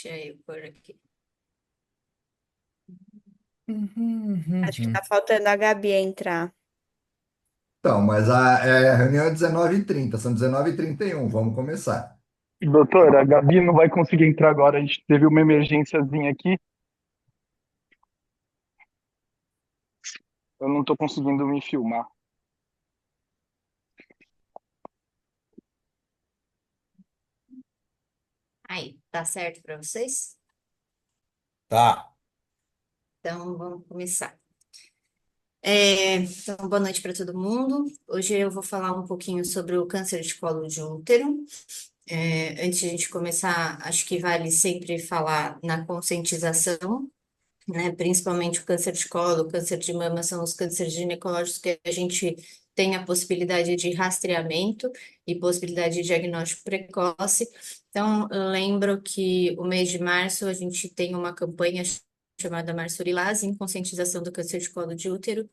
Deixa eu pôr aqui. Acho que tá faltando a Gabi entrar. Então, mas a reunião é 19h30, são 19h31, vamos começar. Doutora, a Gabi não vai conseguir entrar agora. A gente teve uma emergênciazinha aqui. Eu não tô conseguindo me filmar. Aí, tá certo para vocês? Tá. Então, vamos começar. Então, boa noite para todo mundo. Hoje eu vou falar um pouquinho sobre o câncer de colo de útero. Antes de a gente começar, acho que vale sempre falar na conscientização, né? Principalmente o câncer de colo, o câncer de mama são os cânceres ginecológicos que a gente tem a possibilidade de rastreamento e possibilidade de diagnóstico precoce. Então, eu lembro que o mês de março a gente tem uma campanha chamada Março Lilás, em conscientização do câncer de colo de útero.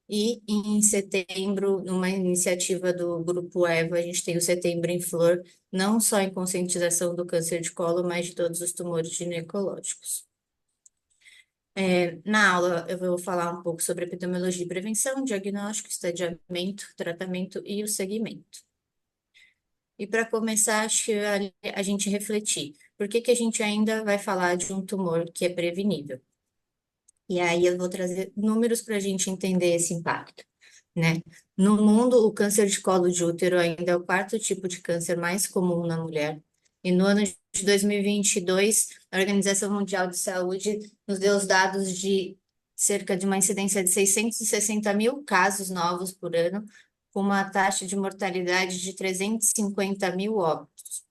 E em setembro, numa iniciativa do Grupo EVA, a gente tem o Setembro em Flor, não só em conscientização do câncer de colo, mas de todos os tumores ginecológicos. Na aula, eu vou falar um pouco sobre epidemiologia e prevenção, diagnóstico, estadiamento, tratamento e o segmento. E para começar, acho que a gente refletir, por que que a gente ainda vai falar de um tumor que é prevenível? E aí eu vou trazer números para a gente entender esse impacto, né? No mundo, o câncer de colo de útero ainda é o quarto tipo de câncer mais comum na mulher. E no ano de 2022, a Organização Mundial de Saúde nos deu os dados de cerca de uma incidência de 660 mil casos novos por ano, com uma taxa de mortalidade de 350 mil óbitos,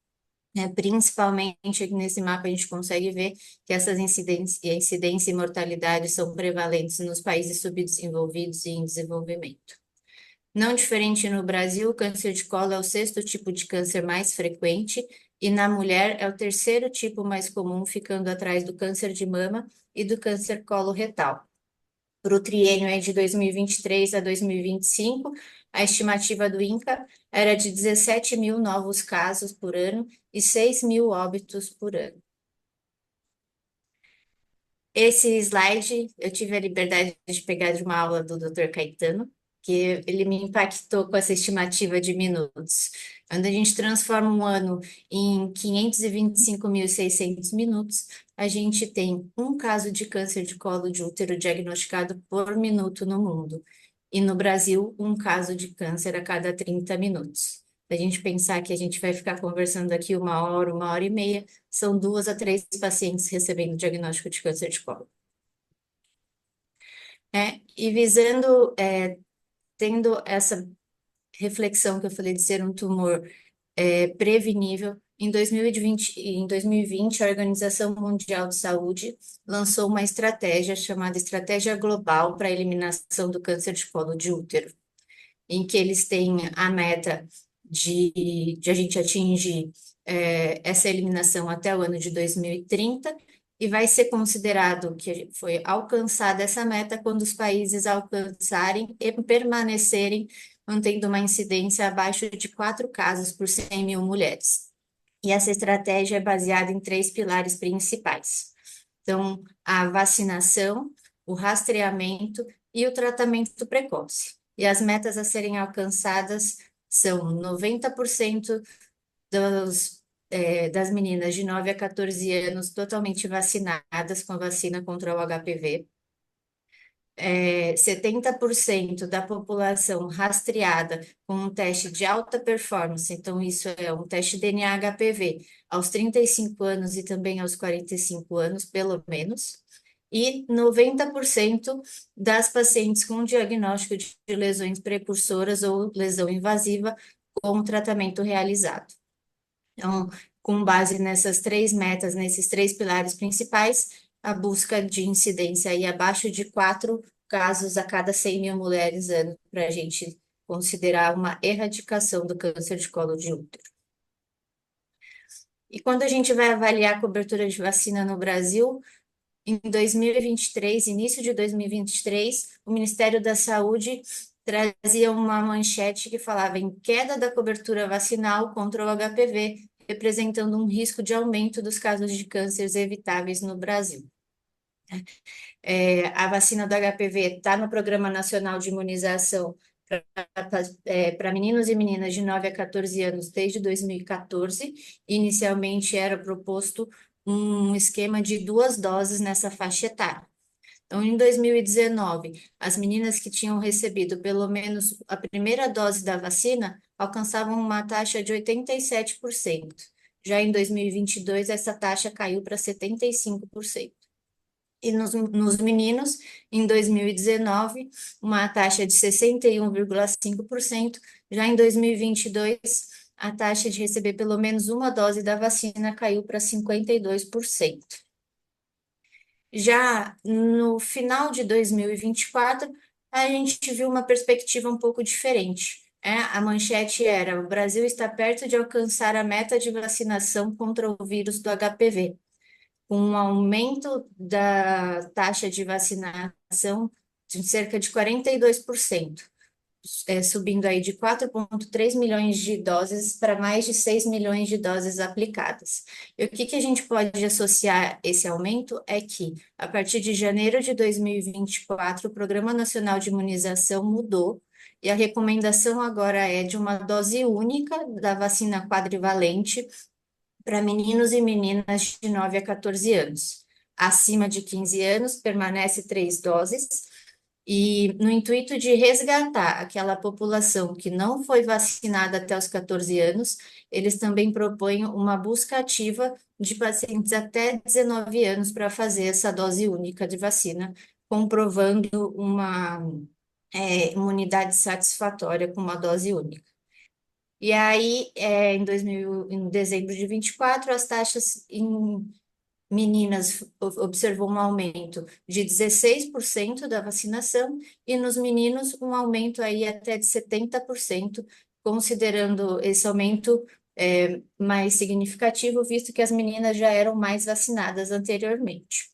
né? Principalmente aqui nesse mapa a gente consegue ver que essas incidência e mortalidade são prevalentes nos países subdesenvolvidos e em desenvolvimento. Não diferente no Brasil, o câncer de colo é o sexto tipo de câncer mais frequente e na mulher é o terceiro tipo mais comum, ficando atrás do câncer de mama e do câncer coloretal. Para o triênio é de 2023 a 2025, a estimativa do INCA era de 17 mil novos casos por ano e 6 mil óbitos por ano. Esse slide eu tive a liberdade de pegar de uma aula do Dr. Caetano, que ele me impactou com essa estimativa de minutos. Quando a gente transforma um ano em 525.600 minutos, a gente tem um caso de câncer de colo de útero diagnosticado por minuto no mundo. E no Brasil, um caso de câncer a cada 30 minutos. Se a gente pensar que a gente vai ficar conversando aqui uma hora e meia, são 2 a 3 pacientes recebendo diagnóstico de câncer de colo. E visando, tendo essa reflexão que eu falei de ser um tumor prevenível, em 2020, a Organização Mundial de Saúde lançou uma estratégia chamada Estratégia Global para a Eliminação do Câncer de Colo de Útero, em que eles têm a meta de a gente atingir essa eliminação até o ano de 2030, e vai ser considerado que foi alcançada essa meta quando os países alcançarem e permanecerem mantendo uma incidência abaixo de 4 casos por 100 mil mulheres. E essa estratégia é baseada em 3 pilares principais. Então, a vacinação, o rastreamento e o tratamento precoce. E as metas a serem alcançadas são 90% das meninas de 9 a 14 anos totalmente vacinadas com a vacina contra o HPV, 70% da população rastreada com um teste de alta performance, então isso é um teste DNA HPV aos 35 anos e também aos 45 anos, pelo menos, e 90% das pacientes com diagnóstico de lesões precursoras ou lesão invasiva com tratamento realizado. Então, com base nessas 3 metas, nesses 3 pilares principais, a busca de incidência aí abaixo de 4 casos a cada 100 mil mulheres ano, para a gente considerar uma erradicação do câncer de colo de útero. E quando a gente vai avaliar a cobertura de vacina no Brasil, em 2023, início de 2023, o Ministério da Saúde trazia uma manchete que falava em queda da cobertura vacinal contra o HPV, representando um risco de aumento dos casos de cânceres evitáveis no Brasil. A vacina do HPV está no Programa Nacional de Imunização para meninos e meninas de 9 a 14 anos desde 2014. Inicialmente era proposto um esquema de 2 doses nessa faixa etária. Então, em 2019, as meninas que tinham recebido pelo menos a primeira dose da vacina alcançavam uma taxa de 87%. Já em 2022, essa taxa caiu para 75%. E nos meninos, em 2019, uma taxa de 61,5%. Já em 2022, a taxa de receber pelo menos uma dose da vacina caiu para 52%. Já no final de 2024, a gente viu uma perspectiva um pouco diferente. A manchete era: o Brasil está perto de alcançar a meta de vacinação contra o vírus do HPV, com um aumento da taxa de vacinação de cerca de 42%, subindo aí de 4,3 milhões de doses para mais de 6 milhões de doses aplicadas. E o que a gente pode associar esse aumento é que, a partir de janeiro de 2024, o Programa Nacional de Imunização mudou e a recomendação agora é de uma dose única da vacina quadrivalente para meninos e meninas de 9 a 14 anos. Acima de 15 anos, permanece 3 doses. E no intuito de resgatar aquela população que não foi vacinada até os 14 anos, eles também propõem uma busca ativa de pacientes até 19 anos para fazer essa dose única de vacina, comprovando uma imunidade satisfatória com uma dose única. E aí, em dezembro de 24, as taxas em meninas observou um aumento de 16% da vacinação e nos meninos um aumento aí até de 70%, considerando esse aumento mais significativo, visto que as meninas já eram mais vacinadas anteriormente.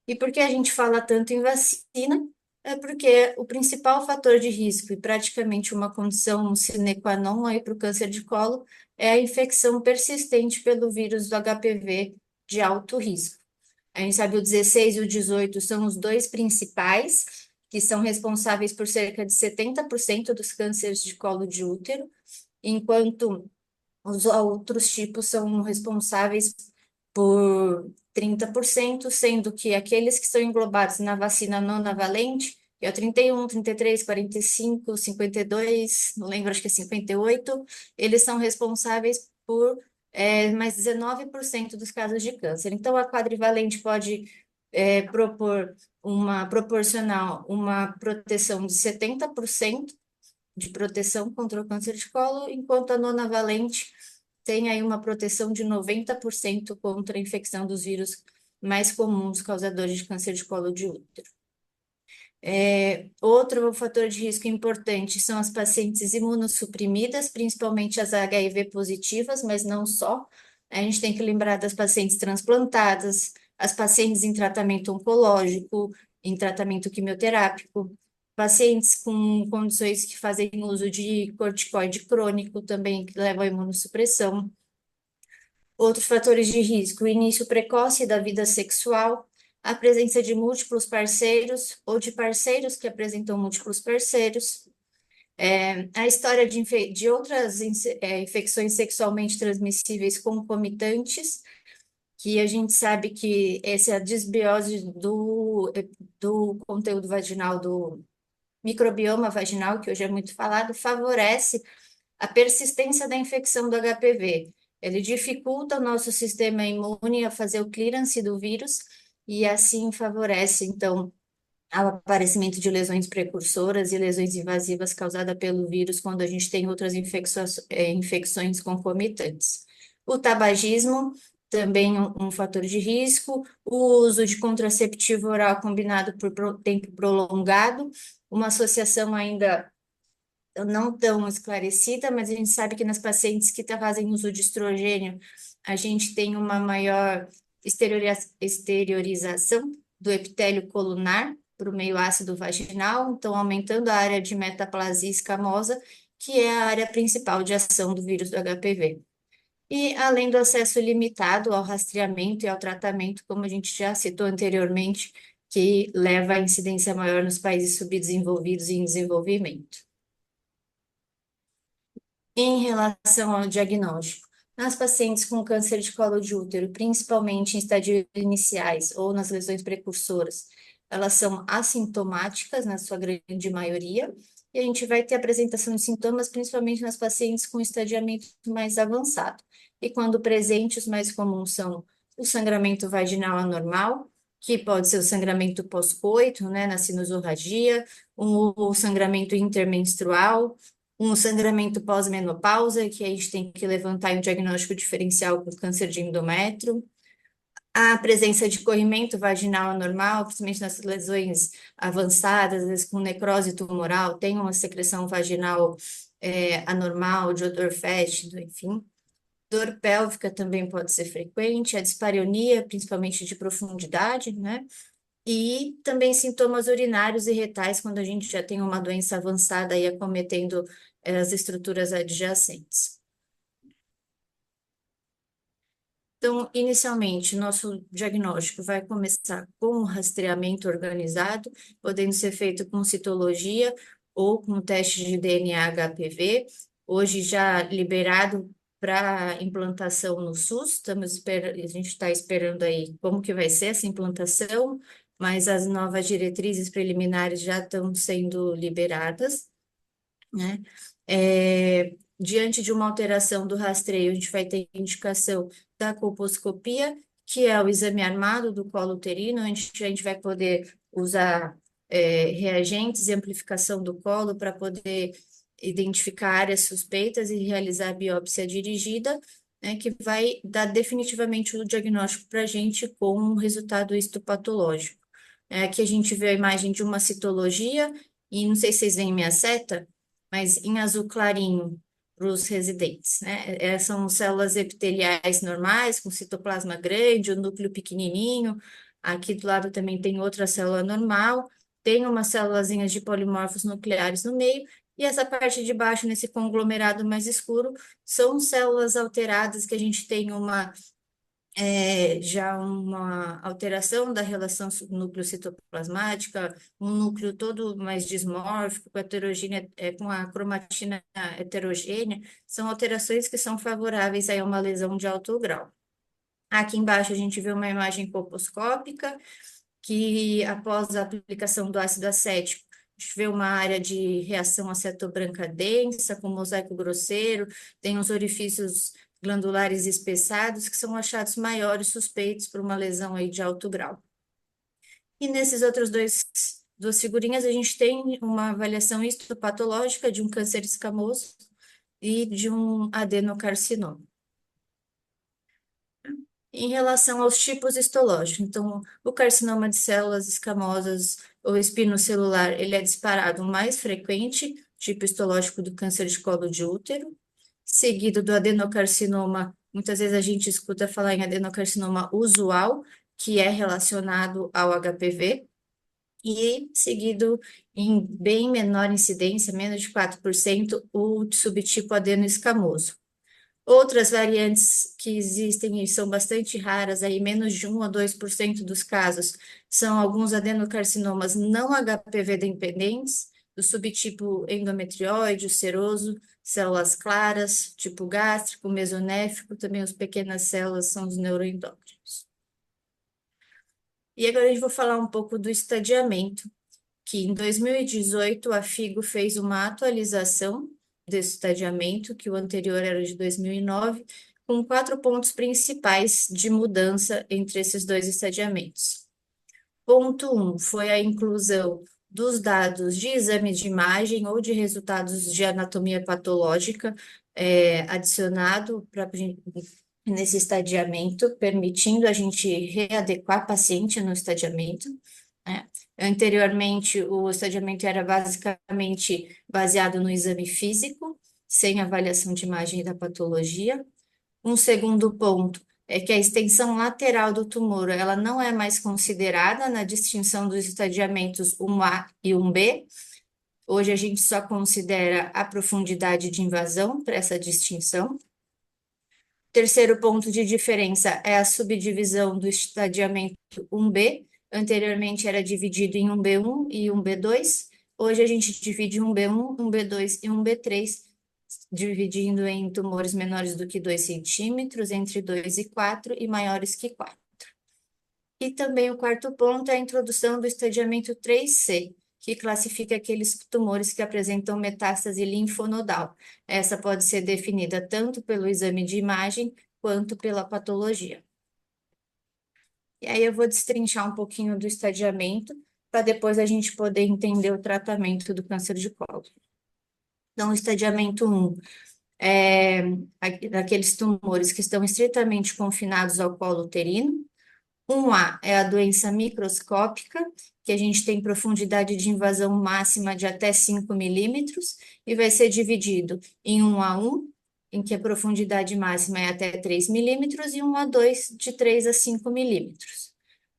E por que a gente fala tanto em vacina? É porque o principal fator de risco e praticamente uma condição sine qua non aí para o câncer de colo é a infecção persistente pelo vírus do HPV de alto risco. A gente sabe o 16 e o 18 são os dois principais, que são responsáveis por cerca de 70% dos cânceres de colo de útero, enquanto os outros tipos são responsáveis por 30%, sendo que aqueles que estão englobados na vacina nonavalente, que é o 31, 33, 45, 52, não lembro, acho que é 58, eles são responsáveis por mais 19% dos casos de câncer. Então, a quadrivalente pode proporcionar uma proteção de 70% de proteção contra o câncer de colo, enquanto a nonavalente tem aí uma proteção de 90% contra a infecção dos vírus mais comuns causadores de câncer de colo de útero. Outro fator de risco importante são as pacientes imunossuprimidas, principalmente as HIV positivas, mas não só. A gente tem que lembrar das pacientes transplantadas, as pacientes em tratamento oncológico, em tratamento quimioterápico, pacientes com condições que fazem uso de corticoide crônico também, que levam à imunossupressão. Outros fatores de risco: o início precoce da vida sexual, a presença de múltiplos parceiros ou de parceiros que apresentam múltiplos parceiros, a história de outras infecções sexualmente transmissíveis concomitantes, que a gente sabe que essa desbiose do conteúdo vaginal, do microbioma vaginal, que hoje é muito falado, favorece a persistência da infecção do HPV. Ele dificulta o nosso sistema imune a fazer o clearance do vírus e assim favorece, então, o aparecimento de lesões precursoras e lesões invasivas causadas pelo vírus quando a gente tem outras infecções concomitantes. O tabagismo, também um fator de risco, o uso de contraceptivo oral combinado por tempo prolongado, uma associação ainda não tão esclarecida, mas a gente sabe que nas pacientes que fazem uso de estrogênio, a gente tem uma maior exteriorização do epitélio colunar para o meio ácido vaginal, então aumentando a área de metaplasia escamosa, que é a área principal de ação do vírus do HPV. E além do acesso limitado ao rastreamento e ao tratamento, como a gente já citou anteriormente, que leva à incidência maior nos países subdesenvolvidos e em desenvolvimento. Em relação ao diagnóstico, nas pacientes com câncer de colo de útero, principalmente em estadios iniciais ou nas lesões precursoras, elas são assintomáticas na sua grande maioria, e a gente vai ter apresentação de sintomas principalmente nas pacientes com estadiamento mais avançado. E quando presente, os mais comuns são o sangramento vaginal anormal, que pode ser o sangramento pós-coito, né, na sinusorragia, o sangramento intermenstrual, um sangramento pós-menopausa, que a gente tem que levantar um diagnóstico diferencial com câncer de endométrio, a presença de corrimento vaginal anormal, principalmente nas lesões avançadas, às vezes com necrose tumoral, tem uma secreção vaginal anormal, de odor fétido, enfim. Dor pélvica também pode ser frequente, a dispareunia, principalmente de profundidade, né? E também sintomas urinários e retais, quando a gente já tem uma doença avançada e acometendo as estruturas adjacentes. Então, inicialmente, nosso diagnóstico vai começar com um rastreamento organizado, podendo ser feito com citologia ou com teste de DNA HPV, hoje já liberado para implantação no SUS. A gente está esperando aí como que vai ser essa implantação, mas as novas diretrizes preliminares já estão sendo liberadas, né? Diante de uma alteração do rastreio, a gente vai ter indicação da colposcopia, que é o exame armado do colo uterino, onde a gente vai poder usar reagentes e amplificação do colo para poder identificar áreas suspeitas e realizar a biópsia dirigida, né, que vai dar definitivamente o diagnóstico para a gente com um resultado histopatológico. Aqui a gente vê a imagem de uma citologia, e não sei se vocês veem minha seta, mas em azul clarinho para os residentes, né? São células epiteliais normais, com citoplasma grande, o núcleo pequenininho. Aqui do lado também tem outra célula normal, tem umas célulazinhas de polimorfos nucleares no meio, e essa parte de baixo, nesse conglomerado mais escuro, são células alteradas que a gente tem já uma alteração da relação núcleo citoplasmática, um núcleo todo mais dismórfico, com a cromatina heterogênea, são alterações que são favoráveis a uma lesão de alto grau. Aqui embaixo a gente vê uma imagem colposcópica, que após a aplicação do ácido acético, a gente vê uma área de reação acetobranca densa, com mosaico grosseiro, tem os orifícios glandulares espessados, que são achados maiores suspeitos por uma lesão aí de alto grau. E nesses outros duas figurinhas, a gente tem uma avaliação histopatológica de um câncer escamoso e de um adenocarcinoma. Em relação aos tipos histológicos, então, o carcinoma de células escamosas ou espinocelular, ele é disparado mais frequente, tipo histológico do câncer de colo de útero, seguido do adenocarcinoma. Muitas vezes a gente escuta falar em adenocarcinoma usual, que é relacionado ao HPV, e seguido em bem menor incidência, menos de 4%, o subtipo adenoescamoso. Outras variantes que existem e são bastante raras, aí menos de 1 a 2% dos casos, são alguns adenocarcinomas não HPV dependentes, do subtipo endometrióide, seroso, células claras, tipo gástrico, mesonéfico, também as pequenas células são os neuroendócrinos. E agora a gente vai falar um pouco do estadiamento, que em 2018 a FIGO fez uma atualização desse estadiamento, que o anterior era de 2009, com 4 pontos principais de mudança entre esses dois estadiamentos. Ponto 1 foi a inclusão dos dados de exames de imagem ou de resultados de anatomia patológica adicionado nesse estadiamento, permitindo a gente readequar paciente no estadiamento, né? Anteriormente, o estadiamento era basicamente baseado no exame físico, sem avaliação de imagem da patologia. Um segundo ponto é que a extensão lateral do tumor, ela não é mais considerada na distinção dos estadiamentos 1A e 1B. Hoje a gente só considera a profundidade de invasão para essa distinção. Terceiro ponto de diferença é a subdivisão do estadiamento 1B. Anteriormente era dividido em 1B1 e 1B2. Hoje a gente divide 1B1, 1B2 e 1B3, dividindo em tumores menores do que 2 centímetros, entre 2 e 4 e maiores que 4. E também o quarto ponto é a introdução do estadiamento 3C, que classifica aqueles tumores que apresentam metástase linfonodal. Essa pode ser definida tanto pelo exame de imagem quanto pela patologia. E aí eu vou destrinchar um pouquinho do estadiamento, para depois a gente poder entender o tratamento do câncer de colo. Então, o estadiamento 1 é daqueles tumores que estão estritamente confinados ao colo uterino. 1A é a doença microscópica, que a gente tem profundidade de invasão máxima de até 5 milímetros, e vai ser dividido em 1A1, em que a profundidade máxima é até 3 milímetros, e 1A2, de 3 a 5 milímetros.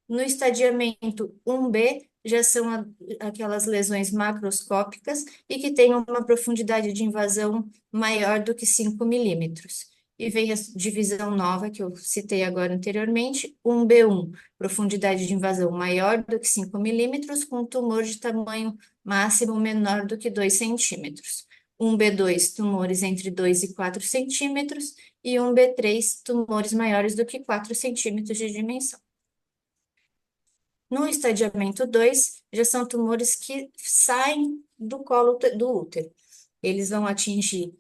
No estadiamento 1B, já são aquelas lesões macroscópicas e que têm uma profundidade de invasão maior do que 5 milímetros. E vem a divisão nova que eu citei agora anteriormente, 1B1, profundidade de invasão maior do que 5 milímetros, com tumor de tamanho máximo menor do que 2 centímetros. 1B2, tumores entre 2 e 4 centímetros, e 1B3, tumores maiores do que 4 centímetros de dimensão. No estadiamento 2, já são tumores que saem do colo do útero. Eles vão atingir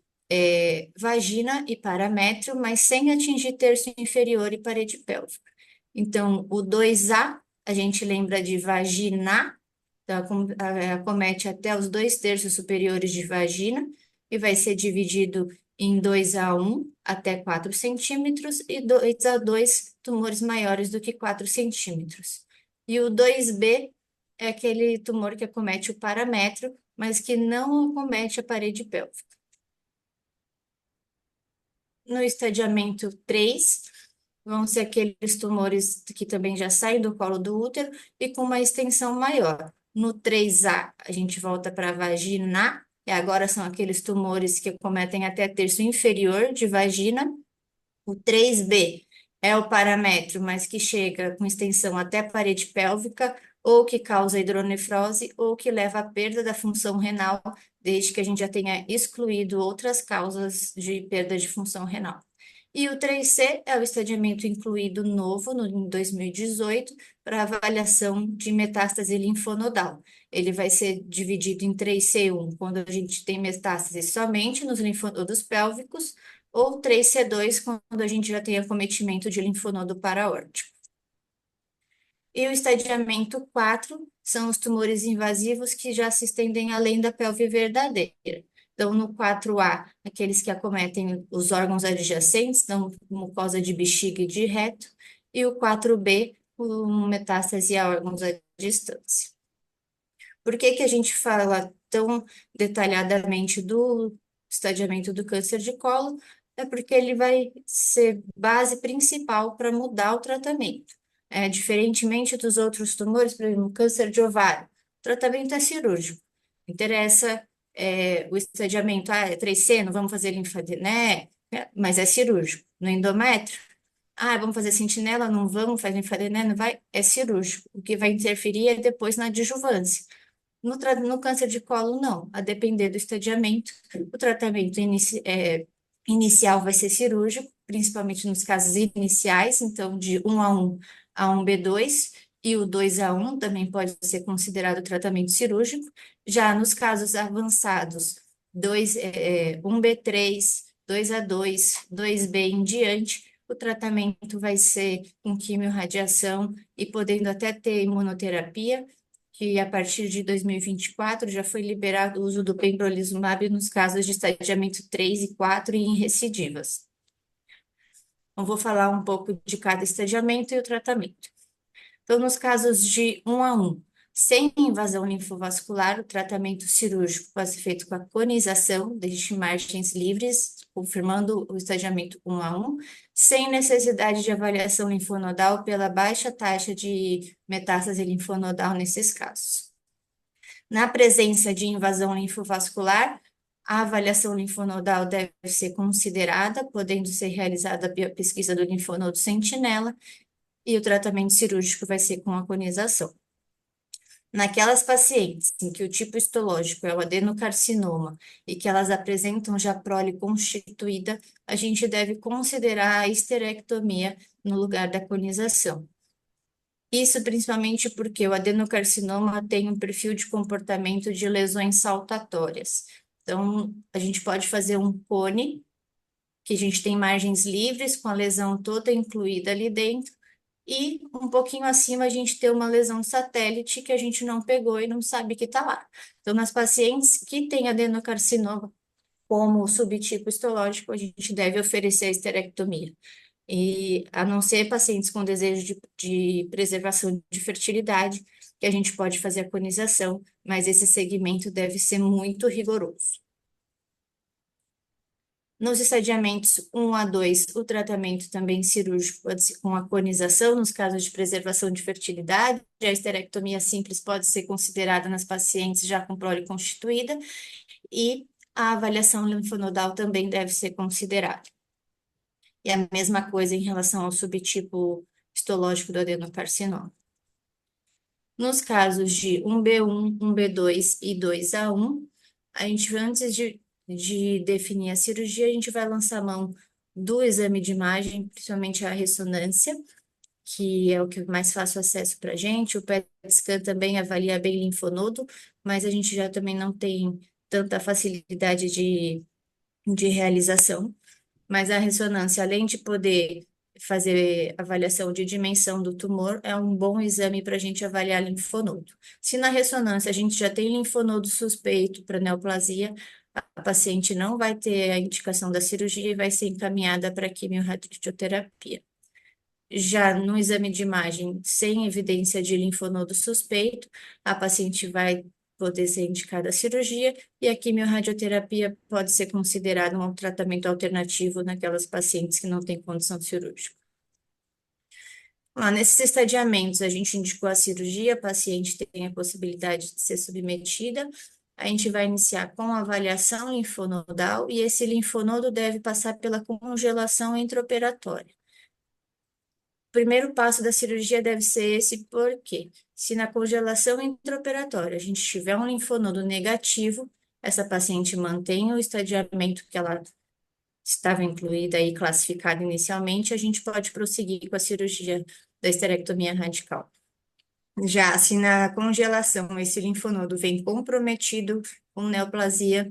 vagina e paramétrio, mas sem atingir terço inferior e parede pélvica. Então, o 2A, a gente lembra de vagina, então, acomete até os 2/3 superiores de vagina, e vai ser dividido em 2A1 até 4 centímetros, e 2A2, tumores maiores do que 4 centímetros. E o 2B é aquele tumor que acomete o paramétrio, mas que não acomete a parede pélvica. No estadiamento 3, vão ser aqueles tumores que também já saem do colo do útero e com uma extensão maior. No 3A, a gente volta para a vagina, e agora são aqueles tumores que acometem até terço inferior de vagina. O 3B é o paramétrio, mas que chega com extensão até a parede pélvica, ou que causa hidronefrose, ou que leva à perda da função renal, desde que a gente já tenha excluído outras causas de perda de função renal. E o 3C é o estadiamento incluído novo em 2018 para avaliação de metástase linfonodal. Ele vai ser dividido em 3C1, quando a gente tem metástase somente nos linfonodos pélvicos, ou 3C2, quando a gente já tem acometimento de linfonodo paraórtico. E o estadiamento 4 são os tumores invasivos que já se estendem além da pelve verdadeira. Então, no 4A, aqueles que acometem os órgãos adjacentes, então mucosa de bexiga e de reto, e o 4B, com metástase a órgãos à distância. Por que que a gente fala tão detalhadamente do estadiamento do câncer de colo? É porque ele vai ser base principal para mudar o tratamento. Diferentemente dos outros tumores, por exemplo, câncer de ovário, o tratamento é cirúrgico. Interessa o estadiamento, é 3C, não vamos fazer linfadené, mas é cirúrgico. No endométrio, vamos fazer sentinela, não vamos fazer linfadené, não vai, é cirúrgico. O que vai interferir é depois na adjuvância. No câncer de colo, não. A depender do estadiamento, o tratamento inicial vai ser cirúrgico, principalmente nos casos iniciais, então de 1A1 a 1B2, e o 2A1 também pode ser considerado tratamento cirúrgico. Já nos casos avançados, 1B3, 2A2, 2B em diante, o tratamento vai ser com quimiorradiação e podendo até ter imunoterapia, que a partir de 2024 já foi liberado o uso do pembrolizumab nos casos de estadiamento 3 e 4 e em recidivas. Então, vou falar um pouco de cada estadiamento e o tratamento. Então, nos casos de 1A1, sem invasão linfovascular, o tratamento cirúrgico pode ser feito com a conização, deixe margens livres, confirmando o estadiamento 1A1, sem necessidade de avaliação linfonodal pela baixa taxa de metástase linfonodal nesses casos. Na presença de invasão linfovascular, a avaliação linfonodal deve ser considerada, podendo ser realizada a biopesquisa do linfonodo sentinela, e o tratamento cirúrgico vai ser com aconização. Naquelas pacientes em que o tipo histológico é o adenocarcinoma e que elas apresentam já prole constituída, a gente deve considerar a histerectomia no lugar da conização. Isso principalmente porque o adenocarcinoma tem um perfil de comportamento de lesões saltatórias. Então, a gente pode fazer um cone, que a gente tem margens livres, com a lesão toda incluída ali dentro, e um pouquinho acima a gente tem uma lesão satélite que a gente não pegou e não sabe que está lá. Então, nas pacientes que têm adenocarcinoma como subtipo histológico, a gente deve oferecer a histerectomia. E a não ser pacientes com desejo de preservação de fertilidade, que a gente pode fazer a conização, mas esse segmento deve ser muito rigoroso. Nos estadiamentos 1 a 2, o tratamento também cirúrgico pode ser com a conização, nos casos de preservação de fertilidade. A histerectomia simples pode ser considerada nas pacientes já com prole constituída, e a avaliação linfonodal também deve ser considerada. E a mesma coisa em relação ao subtipo histológico do adenocarcinoma. Nos casos de 1B1, 1B2 e 2A1, a gente, antes de definir a cirurgia, a gente vai lançar a mão do exame de imagem, principalmente a ressonância, que é o que mais fácil acesso para a gente. O PET scan também avalia bem linfonodo, mas a gente já também não tem tanta facilidade de realização. Mas a ressonância, além de poder fazer avaliação de dimensão do tumor, é um bom exame para a gente avaliar linfonodo. Se na ressonância a gente já tem linfonodo suspeito para neoplasia, a paciente não vai ter a indicação da cirurgia e vai ser encaminhada para quimio-radioterapia. Já no exame de imagem, sem evidência de linfonodo suspeito, a paciente vai poder ser indicada a cirurgia, e a quimio-radioterapia pode ser considerada um tratamento alternativo naquelas pacientes que não têm condição cirúrgica. Nesses estadiamentos, a gente indicou a cirurgia, a paciente tem a possibilidade de ser submetida. A gente vai iniciar com a avaliação linfonodal, e esse linfonodo deve passar pela congelação intraoperatória. O primeiro passo da cirurgia deve ser esse, porque se na congelação intraoperatória a gente tiver um linfonodo negativo, essa paciente mantém o estadiamento que ela estava incluída e classificada inicialmente, a gente pode prosseguir com a cirurgia da histerectomia radical. Já se na congelação esse linfonodo vem comprometido com neoplasia,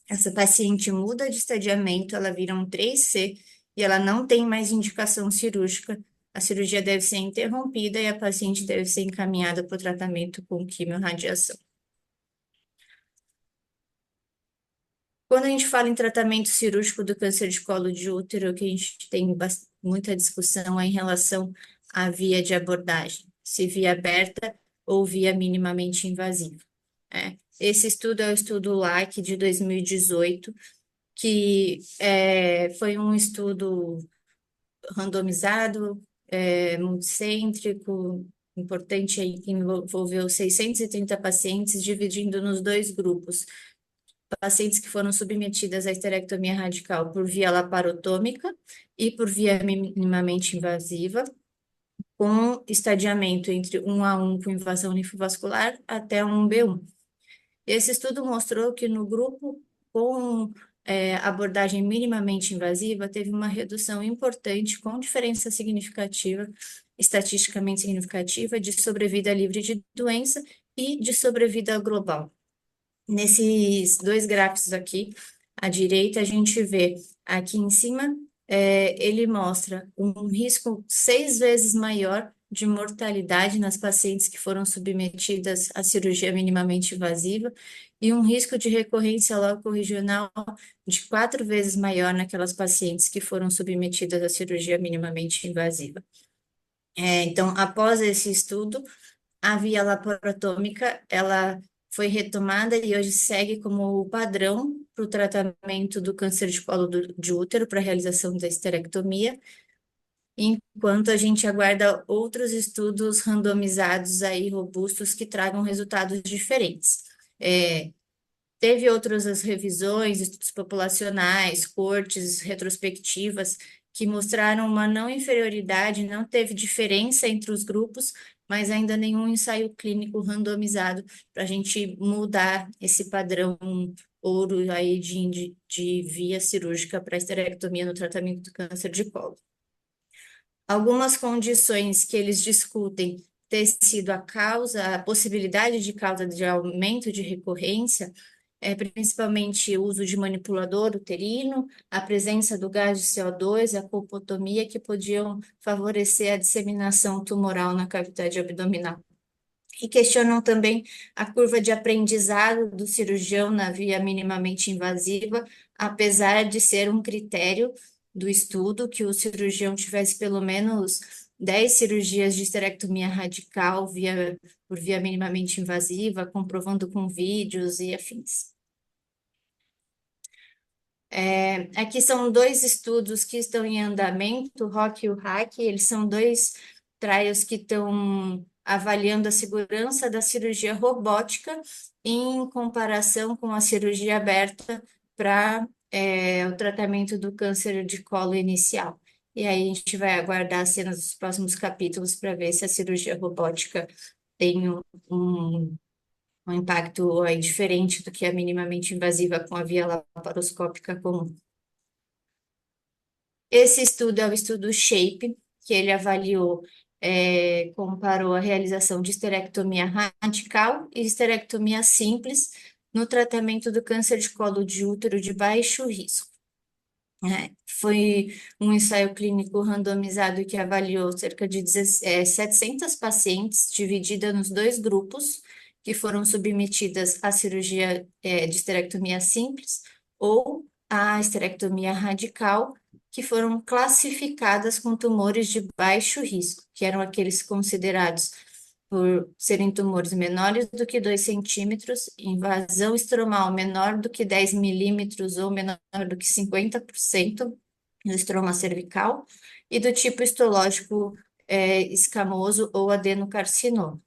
essa paciente muda de estadiamento, ela vira um 3C e ela não tem mais indicação cirúrgica. A cirurgia deve ser interrompida e a paciente deve ser encaminhada para o tratamento com quimiorradiação. Quando a gente fala em tratamento cirúrgico do câncer de colo de útero, que a gente tem muita discussão é em relação à via de abordagem, se via aberta ou via minimamente invasiva. Esse estudo é o estudo LAC de 2018, que foi um estudo randomizado, multicêntrico, importante aí, que envolveu 630 pacientes, dividindo nos dois grupos. Pacientes que foram submetidas à histerectomia radical por via laparotômica e por via minimamente invasiva, com estadiamento entre 1 a 1 com invasão linfovascular até 1B1. Esse estudo mostrou que no grupo com abordagem minimamente invasiva teve uma redução importante, com diferença significativa, estatisticamente significativa, de sobrevida livre de doença e de sobrevida global. Nesses dois gráficos aqui, à direita, a gente vê aqui em cima, ele mostra um risco 6 vezes maior de mortalidade nas pacientes que foram submetidas à cirurgia minimamente invasiva e um risco de recorrência loco-regional de 4 vezes maior naquelas pacientes que foram submetidas à cirurgia minimamente invasiva. Então, após esse estudo, a via laparotômica, ela foi retomada e hoje segue como o padrão para o tratamento do câncer de colo de útero, para a realização da histerectomia, enquanto a gente aguarda outros estudos randomizados aí, robustos, que tragam resultados diferentes. Teve outras revisões, estudos populacionais, cortes retrospectivas, que mostraram uma não inferioridade, não teve diferença entre os grupos, mas ainda nenhum ensaio clínico randomizado para a gente mudar esse padrão ouro aí de via cirúrgica para esterectomia no tratamento do câncer de colo. Algumas condições que eles discutem ter sido a possibilidade de causa de aumento de recorrência, principalmente o uso de manipulador uterino, a presença do gás de CO2, a colpotomia, que podiam favorecer a disseminação tumoral na cavidade abdominal. E questionam também a curva de aprendizado do cirurgião na via minimamente invasiva, apesar de ser um critério do estudo que o cirurgião tivesse pelo menos 10 cirurgias de esterectomia radical por via minimamente invasiva, comprovando com vídeos e afins. Aqui são dois estudos que estão em andamento, o ROC e o RAC, eles são dois trials que estão avaliando a segurança da cirurgia robótica em comparação com a cirurgia aberta para o tratamento do câncer de colo inicial. E aí a gente vai aguardar as cenas dos próximos capítulos para ver se a cirurgia robótica tem um impacto aí diferente do que a minimamente invasiva com a via laparoscópica comum. Esse estudo é o estudo SHAPE, que ele avaliou, comparou a realização de esterectomia radical e esterectomia simples no tratamento do câncer de colo de útero de baixo risco. Foi um ensaio clínico randomizado que avaliou cerca de 700 pacientes, dividida nos dois grupos, que foram submetidas à cirurgia de esterectomia simples ou à esterectomia radical, que foram classificadas com tumores de baixo risco, que eram aqueles considerados por serem tumores menores do que 2 centímetros, invasão estromal menor do que 10 milímetros ou menor do que 50% do estroma cervical, e do tipo histológico escamoso ou adenocarcinoma.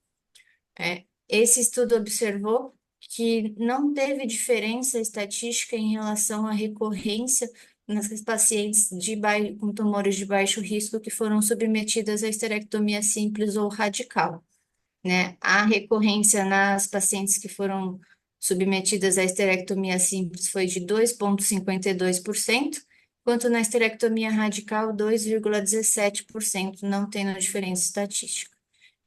Esse estudo observou que não teve diferença estatística em relação à recorrência nas pacientes com tumores de baixo risco que foram submetidas à esterectomia simples ou radical. A recorrência nas pacientes que foram submetidas à esterectomia simples foi de 2,52%, enquanto na esterectomia radical, 2,17%, não tendo diferença estatística.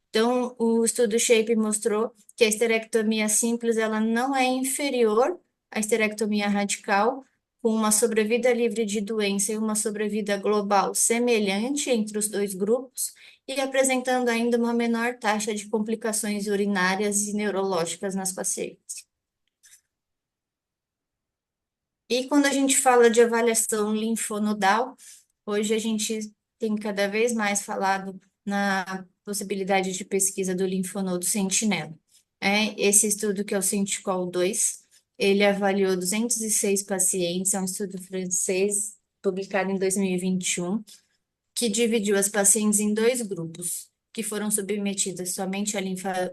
Então, o estudo SHAPE mostrou que a esterectomia simples ela não é inferior à esterectomia radical, com uma sobrevida livre de doença e uma sobrevida global semelhante entre os dois grupos, e apresentando ainda uma menor taxa de complicações urinárias e neurológicas nas pacientes. E quando a gente fala de avaliação linfonodal, hoje a gente tem cada vez mais falado na possibilidade de pesquisa do linfonodo sentinela. Esse estudo, que é o Sentinel-2, ele avaliou 206 pacientes, é um estudo francês, publicado em 2021, que dividiu as pacientes em dois grupos, que foram submetidas somente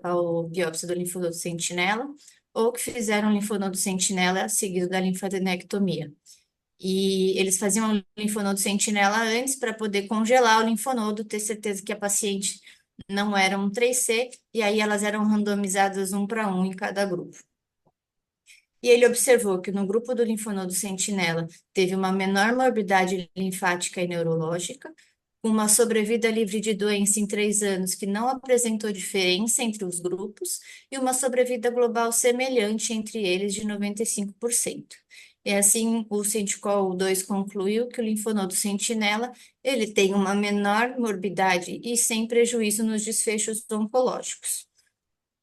ao biópsia do linfonodo sentinela, ou que fizeram linfonodo sentinela seguido da linfadenectomia. E eles faziam o linfonodo sentinela antes para poder congelar o linfonodo, ter certeza que a paciente não era um 3C, e aí elas eram randomizadas 1 para 1 em cada grupo. E ele observou que no grupo do linfonodo sentinela teve uma menor morbidade linfática e neurológica, uma sobrevida livre de doença em 3 anos que não apresentou diferença entre os grupos e uma sobrevida global semelhante entre eles de 95%. E assim, o Sentinel-2 concluiu que o linfonodo sentinela ele tem uma menor morbidade e sem prejuízo nos desfechos oncológicos.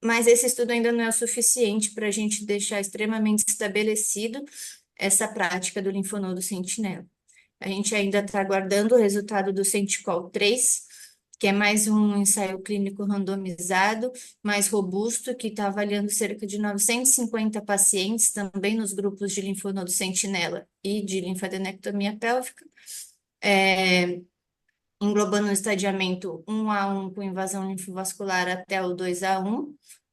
Mas esse estudo ainda não é o suficiente para a gente deixar extremamente estabelecido essa prática do linfonodo sentinela. A gente ainda está aguardando o resultado do Sentinel-3, que é mais um ensaio clínico randomizado, mais robusto, que está avaliando cerca de 950 pacientes, também nos grupos de linfonodo sentinela e de linfadenectomia pélvica, englobando o estadiamento 1A1 com invasão linfovascular até o 2A1,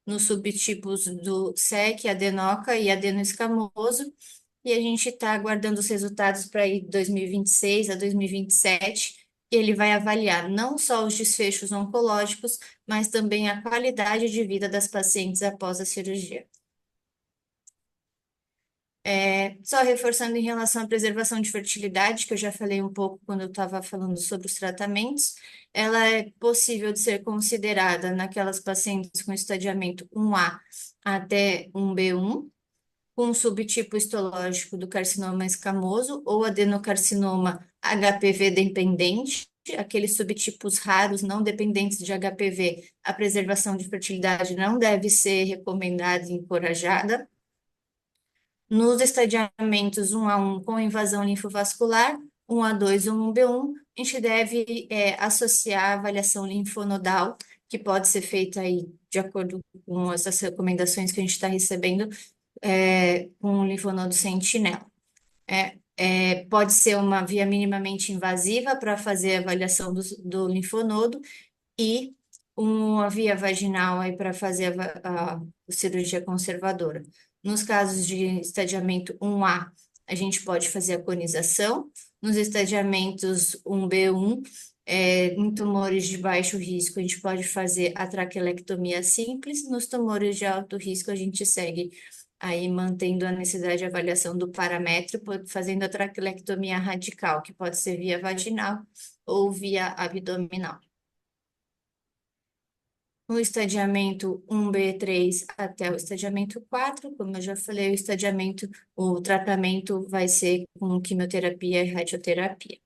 nos subtipos do SEC, adenoca e adenoescamoso, e a gente está aguardando os resultados para ir 2026 a 2027, e ele vai avaliar não só os desfechos oncológicos, mas também a qualidade de vida das pacientes após a cirurgia. Só reforçando em relação à preservação de fertilidade, que eu já falei um pouco quando eu estava falando sobre os tratamentos, ela é possível de ser considerada naquelas pacientes com estadiamento 1A até 1B1, com subtipo histológico do carcinoma escamoso ou adenocarcinoma HPV dependente, aqueles subtipos raros não dependentes de HPV, a preservação de fertilidade não deve ser recomendada e encorajada. Nos estadiamentos 1A1 com invasão linfovascular, 1A2 ou 1B1, a gente deve associar a avaliação linfonodal, que pode ser feita aí de acordo com essas recomendações que a gente está recebendo, com o linfonodo sentinela. Pode ser uma via minimamente invasiva para fazer a avaliação do linfonodo e uma via vaginal aí para fazer a cirurgia conservadora. Nos casos de estadiamento 1A, a gente pode fazer a conização. Nos estadiamentos 1B1, em tumores de baixo risco, a gente pode fazer a traquelectomia simples. Nos tumores de alto risco, a gente segue aí mantendo a necessidade de avaliação do paramétrio, fazendo a traquelectomia radical, que pode ser via vaginal ou via abdominal. No estadiamento 1B3 até o estadiamento 4, como eu já falei, o tratamento vai ser com quimioterapia e radioterapia.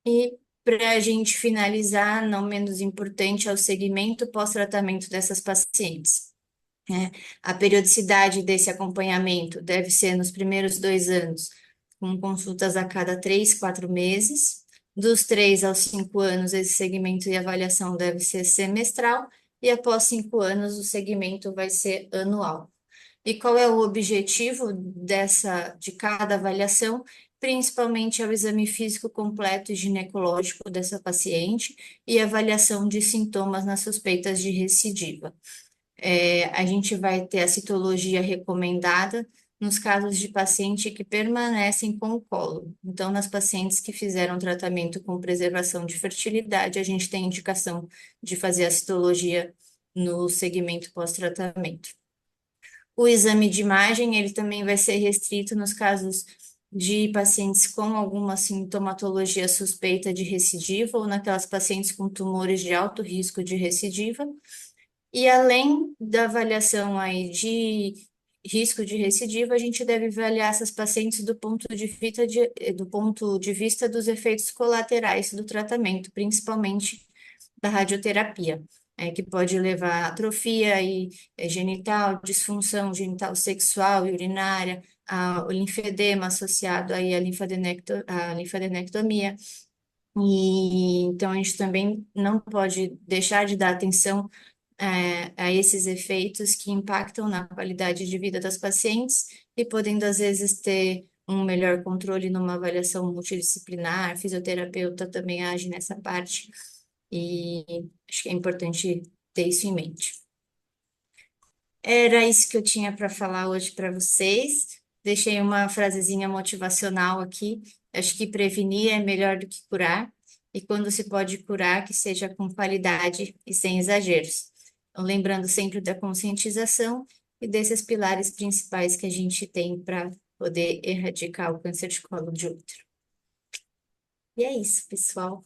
E para a gente finalizar, não menos importante, é o segmento pós-tratamento dessas pacientes. A periodicidade desse acompanhamento deve ser nos primeiros 2 anos, com consultas a cada 3, 4 meses. Dos 3 aos 5 anos, esse segmento e avaliação deve ser semestral, e após 5 anos, o segmento vai ser anual. E qual é o objetivo de cada avaliação? Principalmente é o exame físico completo e ginecológico dessa paciente e avaliação de sintomas nas suspeitas de recidiva. A gente vai ter a citologia recomendada nos casos de paciente que permanecem com o colo. Então, nas pacientes que fizeram tratamento com preservação de fertilidade, a gente tem indicação de fazer a citologia no segmento pós-tratamento. O exame de imagem, ele também vai ser restrito nos casos de pacientes com alguma sintomatologia suspeita de recidiva ou naquelas pacientes com tumores de alto risco de recidiva. E além da avaliação aí de risco de recidiva, a gente deve avaliar essas pacientes do ponto de vista dos efeitos colaterais do tratamento, principalmente da radioterapia, que pode levar a atrofia genital, disfunção genital sexual e urinária, o linfedema associado aí à linfadenectomia. E então a gente também não pode deixar de dar atenção a esses efeitos que impactam na qualidade de vida das pacientes e podendo, às vezes, ter um melhor controle numa avaliação multidisciplinar, fisioterapeuta também age nessa parte, e acho que é importante ter isso em mente. Era isso que eu tinha para falar hoje para vocês. Deixei uma frasezinha motivacional aqui. Acho que prevenir é melhor do que curar, e quando se pode curar, que seja com qualidade e sem exageros. Então, lembrando sempre da conscientização e desses pilares principais que a gente tem para poder erradicar o câncer de colo de útero. E é isso, pessoal.